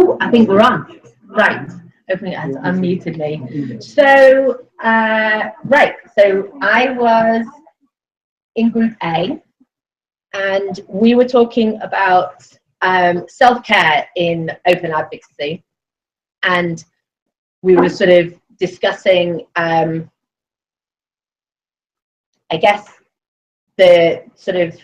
Oh, I think we're on. Right. Opening it has unmuted me. So, right. So I was in Group A, and we were talking about self-care in open advocacy. And we were sort of discussing, I guess, the sort of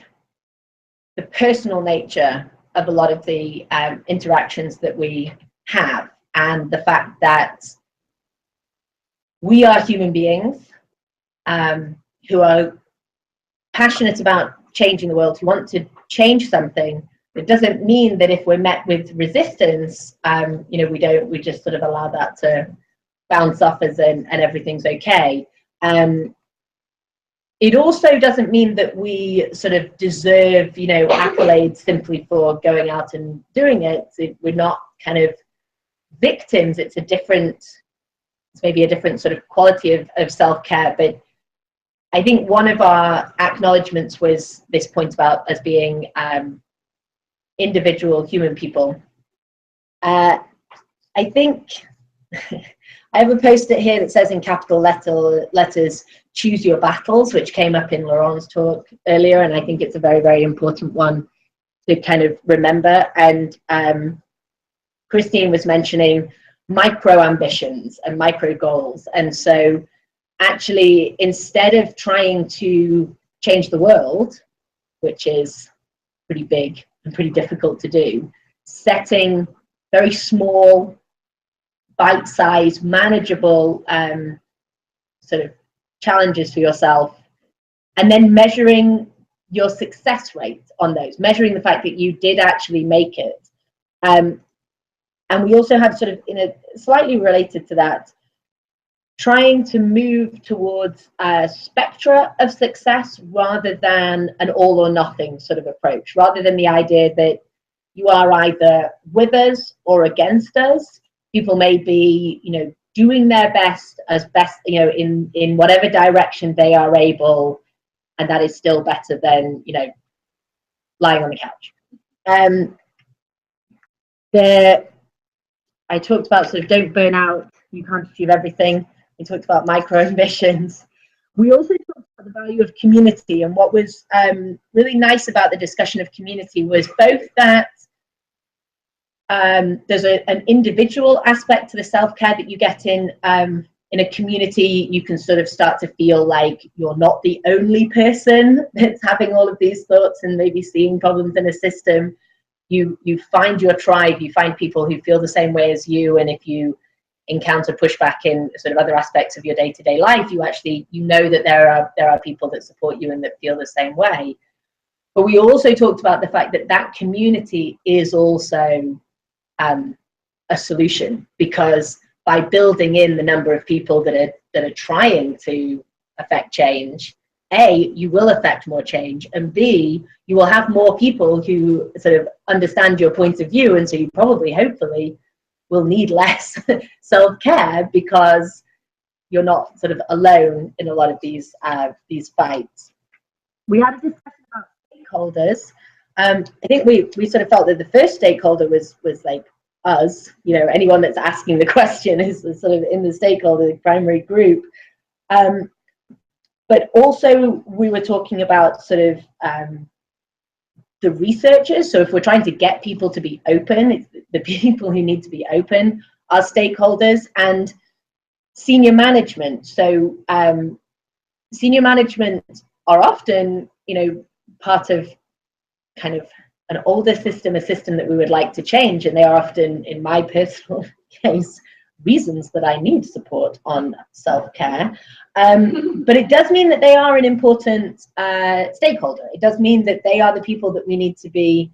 the personal nature of a lot of the interactions that we have, and the fact that we are human beings who are passionate about changing the world, who want to change something. It doesn't mean that if we're met with resistance, you know, we just sort of allow that to bounce off us and everything's okay. It also doesn't mean that we sort of deserve, you know, accolades simply for going out and doing it. We're not kind of victims. It's maybe a different sort of quality of self-care. But I think one of our acknowledgements was this point about us being individual human people. I think I have a post-it here that says in capital letters, choose your battles, which came up in Laurent's talk earlier, and I think it's a very, very important one to kind of remember. And Christine was mentioning micro ambitions and micro goals. And so actually, instead of trying to change the world, which is pretty big and pretty difficult to do, setting very small, bite-sized, manageable sort of challenges for yourself, and then measuring your success rate on those, measuring the fact that you did actually make it. And we also have sort of, in a slightly related to that, trying to move towards a spectra of success rather than an all or nothing sort of approach, rather than the idea that you are either with us or against us. People may be, you know, doing their best as best, you know, in whatever direction they are able, and that is still better than, you know, lying on the couch. I talked about sort of don't burn out, you can't achieve everything. We talked about micro ambitions. We also talked about the value of community, and what was really nice about the discussion of community was both that there's an individual aspect to the self-care that you get in a community. You can sort of start to feel like you're not the only person that's having all of these thoughts and maybe seeing problems in a system. You find your tribe, you find people who feel the same way as you, and if you encounter pushback in sort of other aspects of your day-to-day life, you know that there are people that support you and that feel the same way. But we also talked about the fact that that community is also a solution, because by building in the number of people that are trying to affect change, A, you will affect more change, and B, you will have more people who sort of understand your point of view, and so you probably, hopefully, will need less self-care because you're not sort of alone in a lot of these fights. We had a discussion about stakeholders. I think we sort of felt that the first stakeholder was like us, you know, anyone that's asking the question is sort of in the stakeholder, the primary group. But also we were talking about sort of the researchers. So if we're trying to get people to be open, it's the people who need to be open are stakeholders, and senior management. So senior management are often, you know, part of kind of an older system, a system that we would like to change, and they are often, in my personal case, reasons that I need support on self-care. But it does mean that they are an important stakeholder. It does mean that they are the people that we need to be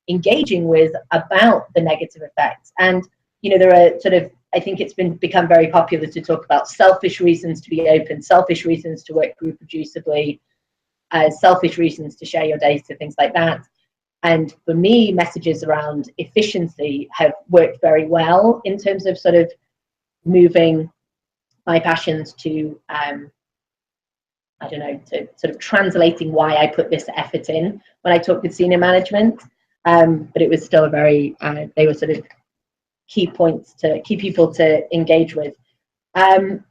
engaging with about the negative effects. And, you know, there are sort of, I think it's become very popular to talk about selfish reasons to be open, selfish reasons to work reproducibly, selfish reasons to share your data, things like that. And for me, messages around efficiency have worked very well in terms of sort of moving my passions to, I don't know, to sort of translating why I put this effort in when I talked with senior management. But it was still a very, they were sort of key points to key people to engage with. And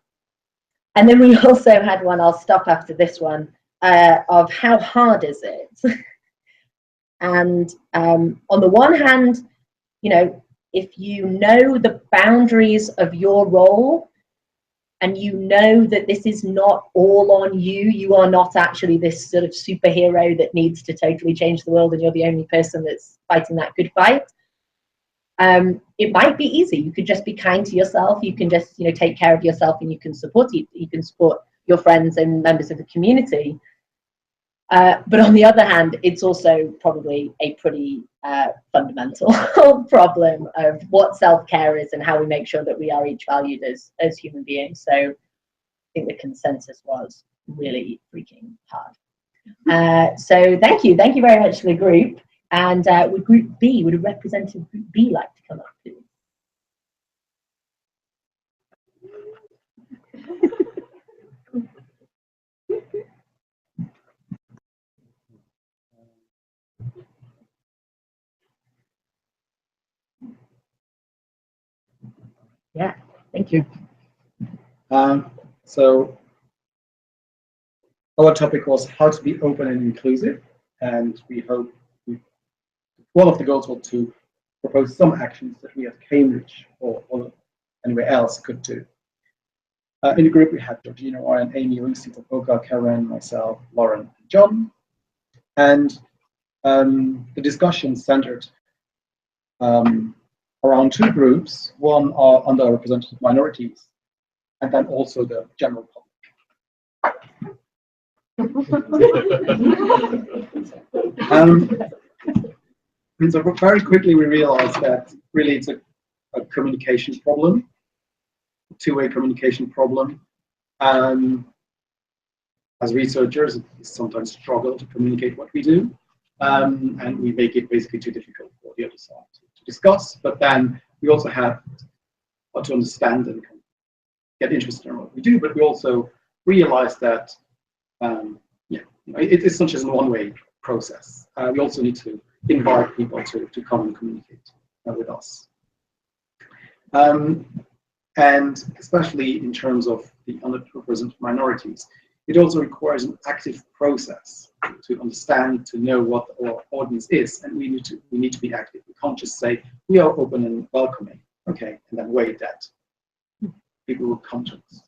then we also had one, I'll stop after this one, of how hard is it? And on the one hand, you know, if you know the boundaries of your role and you know that this is not all on you, you are not actually this sort of superhero that needs to totally change the world and you're the only person that's fighting that good fight. It might be easy. You could just be kind to yourself. You can just, you know, take care of yourself, and you can support your friends and members of the community. But on the other hand, it's also probably a pretty fundamental problem of what self-care is and how we make sure that we are each valued as human beings. So I think the consensus was really freaking hard. So thank you very much to the group. And would Group B, would a representative of Group B like to come up, please? Yeah, thank you. So our topic was how to be open and inclusive, and we hope one of the goals was to propose some actions that we at Cambridge or anywhere else could do. In the group we had Georgina, Ryan, Amy, Lucy, Tapoka, Karen, myself, Lauren, and John, and the discussion centered around two groups. One are underrepresented minorities, and then also the general public. And so very quickly we realized that really it's a communication problem, a two-way communication problem. As researchers, we sometimes struggle to communicate what we do, and we make it basically too difficult for the other side to discuss. But then we also have to understand and get interested in what we do, but we also realize that it's not just a one-way process. We also need to invite people to come and communicate with us. And especially in terms of the underrepresented minorities, it also requires an active process to understand, to know what our audience is, and we need to be active. We can't just say we are open and welcoming, okay, and then wait that people will come to us.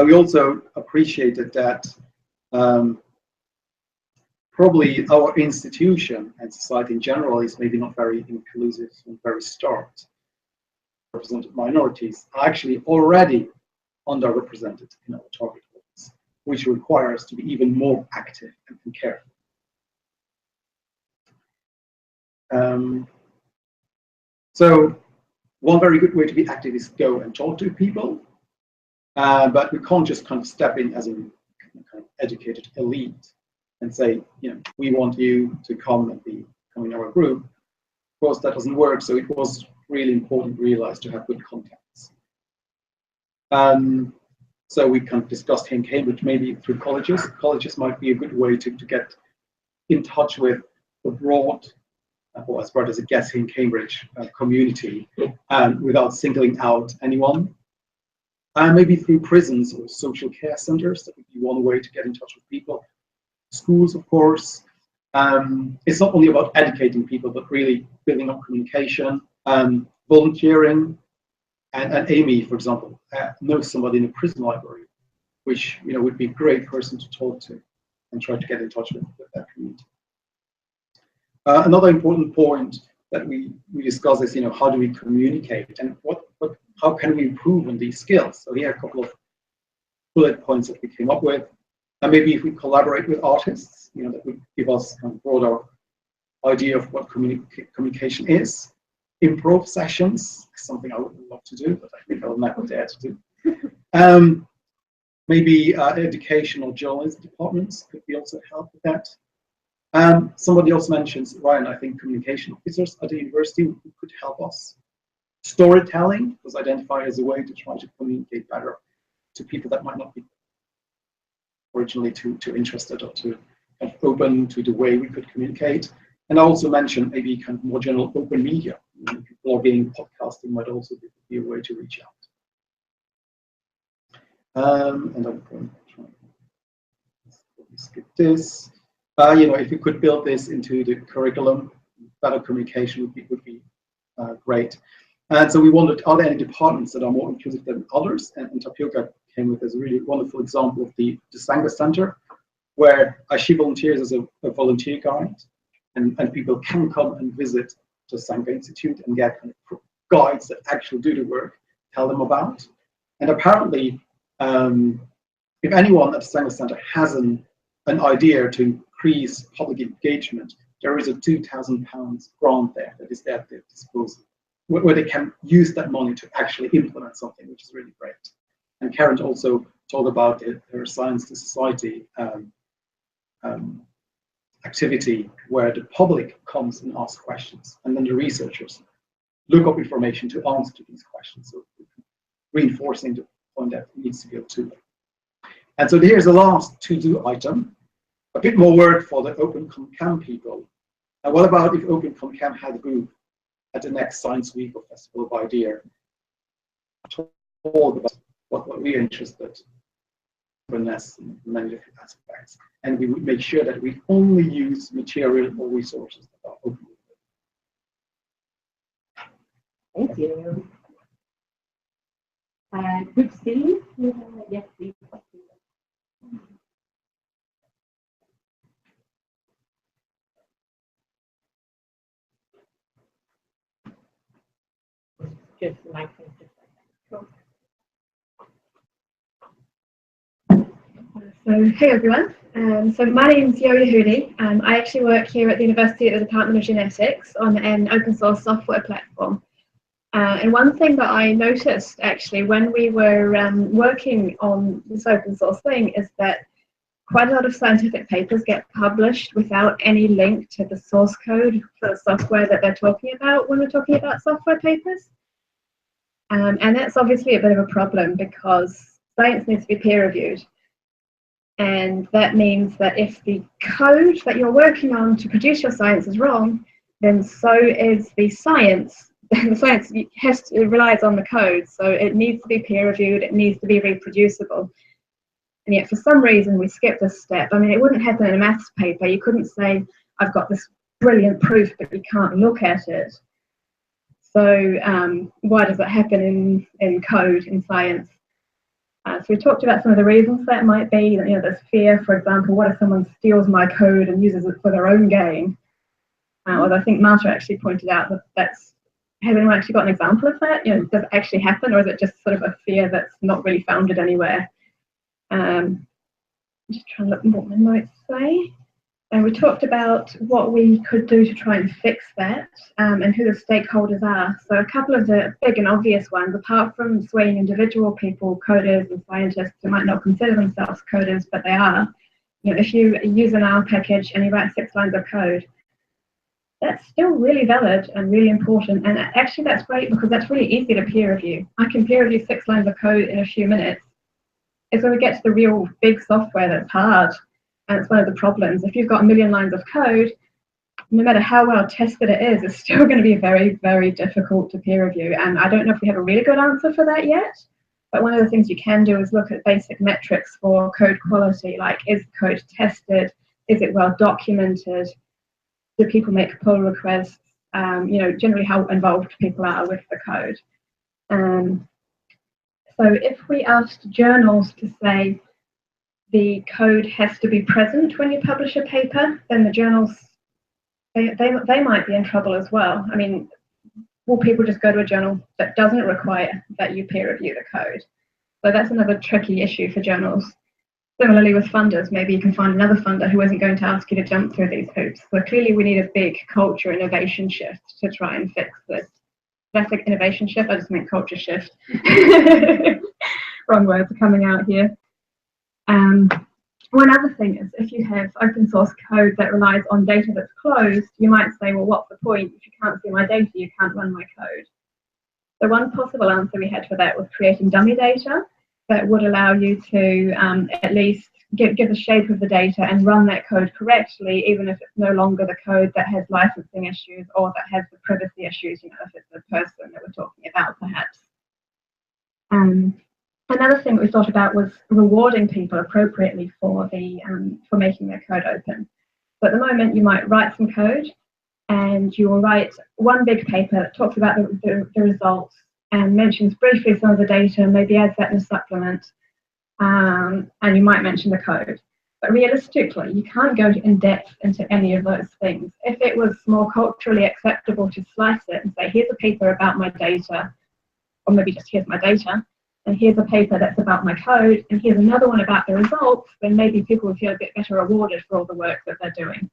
We also appreciated that probably our institution and society in general is maybe not very inclusive from the very start. Represented minorities are actually already underrepresented in our target audience, which requires us to be even more active and careful. So one very good way to be active is go and talk to people, but we can't just kind of step in as a kind of educated elite and say, you know, we want you to come and come in our group. Of course, that doesn't work. So it was really important to realize to have good contacts. So we kind of discussed here in Cambridge, maybe through colleges. Colleges might be a good way to get in touch with the broad, or as broad as it gets in Cambridge, community, without singling out anyone. Maybe through prisons or social care centers, that would be one way to get in touch with people. Schools, of course. It's not only about educating people, but really building up communication, volunteering. And Amy, for example, knows somebody in a prison library, which would be a great person to talk to and try to get in touch with that community. Another important point that we discuss is, how do we communicate and how can we improve on these skills? So here are a couple of bullet points that we came up with. And maybe if we collaborate with artists, that would give us kind of broader idea of what communication is. Improv sessions is something I would love to do, but I think I will never dare to do. Maybe educational journalism departments could be also help with that. Somebody else mentions, Ryan, I think communication officers at the university could help us. Storytelling was identified as a way to try to communicate better to people that might not be originally too interested or too open to the way we could communicate. And I also mentioned maybe kind of more general open media. Blogging, podcasting might also be a way to reach out. And I'm going to try and skip this. If we could build this into the curriculum, better communication would be great. And so we wondered, are there any departments that are more inclusive than others? And Tapioca came with this really wonderful example of the Sangha Center, where she volunteers as a volunteer guide, and people can come and visit the Sangha Institute and get kind of guides that actually do the work, tell them about. And apparently, if anyone at the Sangha Center has an idea to increase public engagement, there is a £2,000 grant there that is at their disposal, where they can use that money to actually implement something, which is really great. And Karen also told about her Science to Society activity, where the public comes and asks questions, and then the researchers look up information to answer to these questions, so reinforcing the point that it needs to go to them. And so here's the last to-do item, a bit more work for the OpenConCam people. And what about if OpenConCam had a booth at the next Science Week or Festival of Idea, talk about what we're interested in many different aspects, and we would make sure that we only use material or resources that are open. Thank you. Good to see you. Yes, please. Just like cool. So, hey everyone. So my name's Yoya Hooley. I actually work here at the University at the Department of Genetics on an open source software platform. And one thing that I noticed actually when we were working on this open source thing is that quite a lot of scientific papers get published without any link to the source code for the software that they're talking about when we're talking about software papers. And that's obviously a bit of a problem because science needs to be peer reviewed. And that means that if the code that you're working on to produce your science is wrong, then so is the science. The science relies on the code, so it needs to be peer reviewed, it needs to be reproducible. And yet for some reason we skipped this step. I mean, it wouldn't happen in a maths paper. You couldn't say, I've got this brilliant proof, but you can't look at it. So why does it happen in code, in science? So we talked about some of the reasons that might be. There's fear, for example, what if someone steals my code and uses it for their own gain? Although I think Marta actually pointed out has anyone actually got an example of that? Does it actually happen, or is it just sort of a fear that's not really founded anywhere? I'm just trying to look at what my notes say. And we talked about what we could do to try and fix that, and who the stakeholders are. So a couple of the big and obvious ones, apart from swaying individual people, coders and scientists who might not consider themselves coders, but they are. If you use an R package and you write 6 lines of code, that's still really valid and really important. And actually that's great because that's really easy to peer review. I can peer review 6 lines of code in a few minutes. It's when we get to the real big software that's hard. And it's one of the problems. If you've got 1 million lines of code, no matter how well tested it is, it's still going to be very, very difficult to peer review. And I don't know if we have a really good answer for that yet. But one of the things you can do is look at basic metrics for code quality, like is code tested? Is it well documented? Do people make pull requests? Generally how involved people are with the code. So if we asked journals to say, the code has to be present when you publish a paper, then the journals, they might be in trouble as well. I mean, will people just go to a journal that doesn't require that you peer review the code? So that's another tricky issue for journals. Similarly with funders, maybe you can find another funder who isn't going to ask you to jump through these hoops. So clearly we need a big culture innovation shift to try and fix this. Did I say innovation shift? I just meant culture shift. Wrong words are coming out here. One other thing is if you have open source code that relies on data that's closed, you might say, well, what's the point? If you can't see my data, you can't run my code. So one possible answer we had for that was creating dummy data that would allow you to at least give the shape of the data and run that code correctly, even if it's no longer the code that has licensing issues or that has the privacy issues, you know, if it's the person that we're talking about, perhaps. Another thing we thought about was rewarding people appropriately for making their code open. So at the moment, you might write some code, and you will write one big paper that talks about the results and mentions briefly some of the data, maybe adds that in a supplement, and you might mention the code. But realistically, you can't go in depth into any of those things. If it was more culturally acceptable to slice it and say, here's a paper about my data, or maybe just here's my data, and here's a paper that's about my code, and here's another one about the results, then maybe people would feel a bit better rewarded for all the work that they're doing.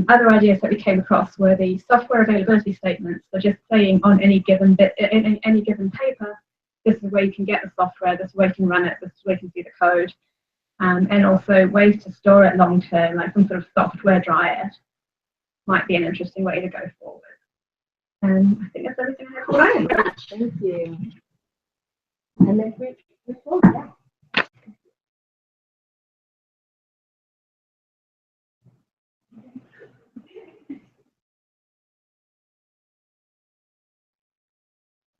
Other ideas that we came across were the software availability statements. So just saying on any given bit, in any given paper, this is where you can get the software, this is where you can run it, this is where you can see the code, and also ways to store it long term, like some sort of software drive might be an interesting way to go forward. I think that's everything I have for now. Thank you. And then yeah.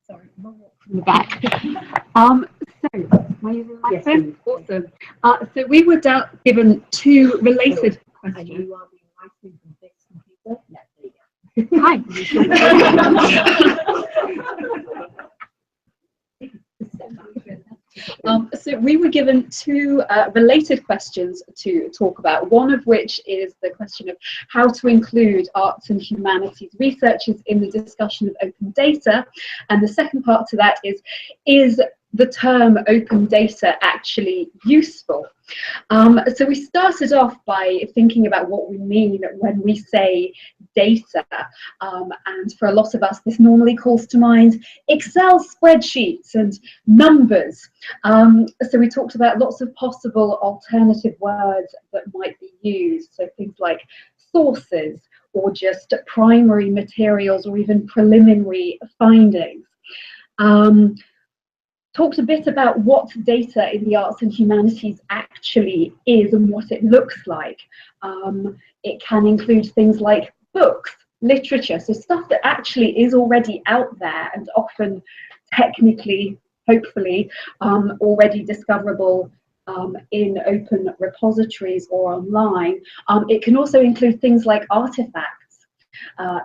Sorry, from the back. Am I using my phone? Awesome. So we were given two related questions. You are being nicely from fixed computer. Yeah, there you go. Hi. So we were given two related questions to talk about, one of which is the question of how to include arts and humanities researchers in the discussion of open data, and the second part to that is the term open data actually useful? So we started off by thinking about what we mean when we say data, and for a lot of us this normally calls to mind Excel spreadsheets and numbers. So we talked about lots of possible alternative words that might be used, so things like sources or just primary materials or even preliminary findings. Talked a bit about what data in the arts and humanities actually is and what it looks like. It can include things like books, literature, so stuff that actually is already out there and often technically, hopefully, already discoverable in open repositories or online. It can also include things like artifacts.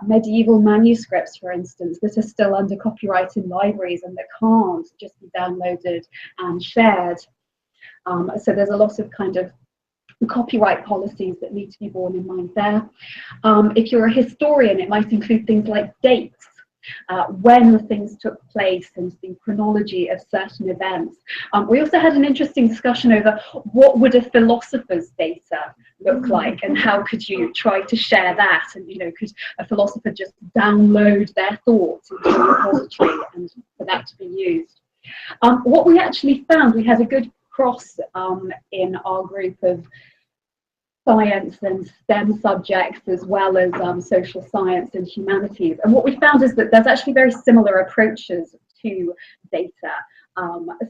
Medieval manuscripts, for instance, that are still under copyright in libraries and that can't just be downloaded and shared. So there's a lot of kind of copyright policies that need to be borne in mind there. If you're a historian, it might include things like dates, when things took place and the chronology of certain events. We also had an interesting discussion over what would a philosopher's data look like and how could you try to share that, and could a philosopher just download their thoughts into a repository and for that to be used. What we actually found, we had a good cross in our group of science and STEM subjects as well as social science and humanities, and what we found is that there's actually very similar approaches to data.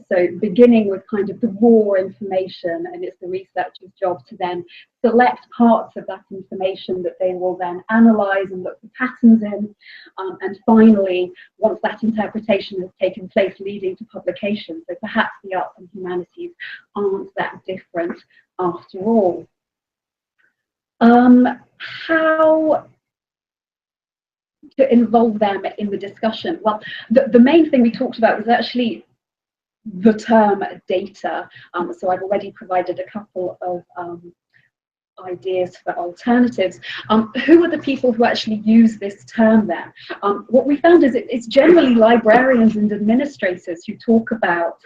So beginning with kind of the raw information, and it's the researcher's job to then select parts of that information that they will then analyse and look for patterns in, and finally, once that interpretation has taken place, leading to publication. So perhaps the arts and humanities aren't that different after all. How to involve them in the discussion? Well, the main thing we talked about was actually the term data. So I've already provided a couple of ideas for alternatives. Who are the people who actually use this term then? What we found is it's generally librarians and administrators who talk about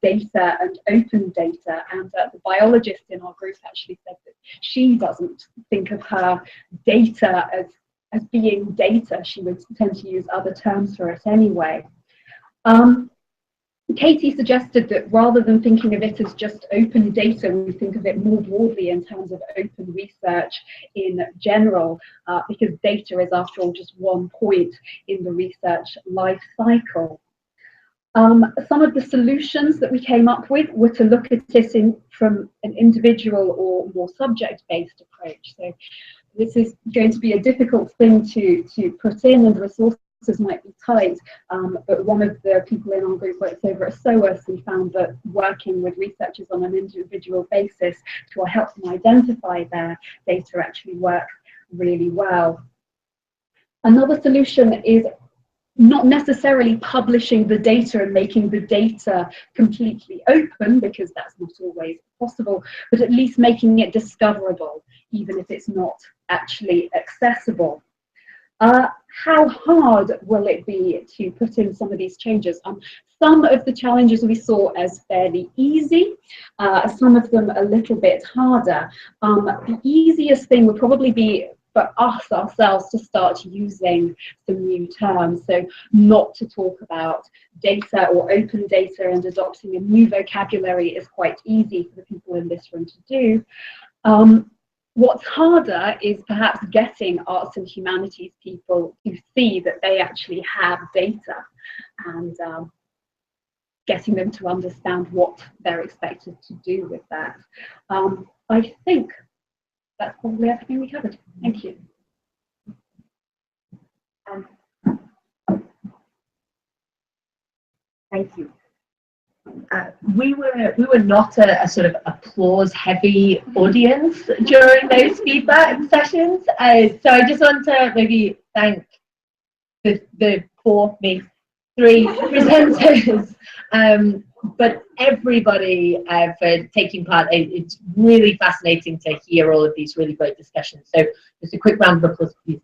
data and open data, and the biologist in our group actually said that she doesn't think of her data as being data. She would tend to use other terms for it anyway. Katie suggested that rather than thinking of it as just open data, we think of it more broadly in terms of open research in general, because data is, after all, just one point in the research life cycle. Some of the solutions that we came up with were to look at this from an individual or more subject-based approach. So this is going to be a difficult thing to put in, and resources might be tight, but one of the people in our group works over at SOAS and found that working with researchers on an individual basis to help them identify their data actually work really well. Another solution is not necessarily publishing the data and making the data completely open, because that's not always possible, but at least making it discoverable, even if it's not actually accessible. How hard will it be to put in some of these changes? Some of the challenges we saw as fairly easy, some of them a little bit harder. The easiest thing would probably be for us ourselves to start using some new terms. So not to talk about data or open data, and adopting a new vocabulary is quite easy for the people in this room to do. What's harder is perhaps getting arts and humanities people to see that they actually have data, and getting them to understand what they're expected to do with that. I think that's probably everything we covered. Thank you. Thank you. We were not a sort of applause-heavy audience during those feedback sessions, so I just want to maybe thank the three presenters, but everybody for taking part. It's really fascinating to hear all of these really great discussions. So just a quick round of applause, please.